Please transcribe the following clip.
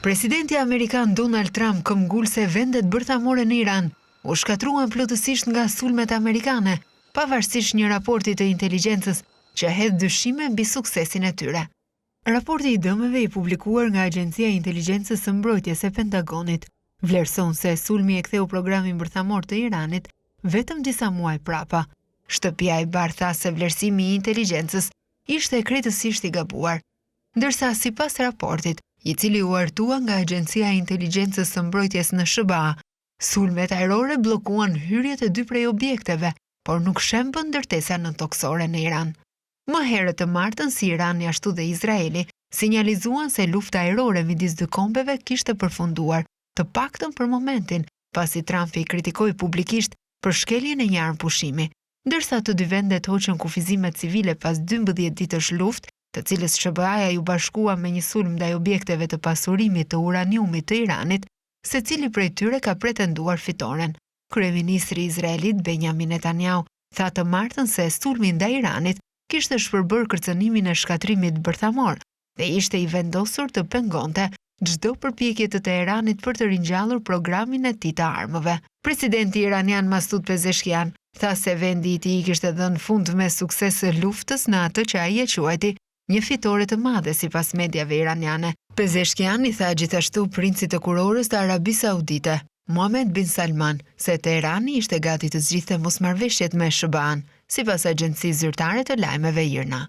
Presidenti Amerikan Donald Trump këmbgul se vendet bërthamore në Iran u shkatruan plotësisht nga sulmet amerikane, pavarësisht një raporti të inteligjencës që hedh dyshime mbi suksesin e tyre. Raporti i dëmeve i publikuar nga Agjencia e Inteligjencës së Mbrojtjes e Pentagonit vlerëson se sulmi e ktheu programin bërthamor të Iranit vetëm disa muaj prapa. Shtëpia e Bardhë tha se vlerësimi i inteligjencës ishte krejtësisht i gabuar, ndërsa sipas raportit, i cili u artua nga Agjencia e Inteligjencës së Mbrojtjes në SBA, sulmet ajrore bllokuan hyrjet e 2 prej objekteve, por nuk shembën ndërtesa nëntoksore në Iran. Më herët të martën si Irani ashtu dhe Izraeli sinjalizuan se lufta ajrore midis dy kombeve kishte përfunduar, të paktën për momentin, pasi Trump i kritikoi publikisht për shkeljen e një armë pushimi, ndërsa të dy vendet hoqën kufizime civile pas 12 ditësh luftë, të cilës SBA-ja ju bashkua me një sulm ndaj objekteve të pasurimit të uraniumit të Iranit, secili prej tyre ka pretenduar fitoren. Kryeministri i Izraelit Benjamin Netanyahu tha të martën se sulmi ndaj Iranit kishte shpërbërë kërcënimin e shkatrimit bërthamor dhe ishte i vendosur të pengonte çdo përpjekje të Teheranit për të ringjallur programin e tij të armëve. Presidenti iranian Masud Pezeshkian tha se vendi i tij kishte dhënë fund me sukses së luftës në atë që ai e quajti një fitore të madhe sipas mediave iraniane. Pezeshkian i tha gjithashtu princit të kurorës të Arabisë Saudite, Mohammed bin Salman, se Teherani ishte gati të zgjidhte mosmarrëveshjet me SBA-n, sipas agjencisë zyrtare të lajmeve IRNA.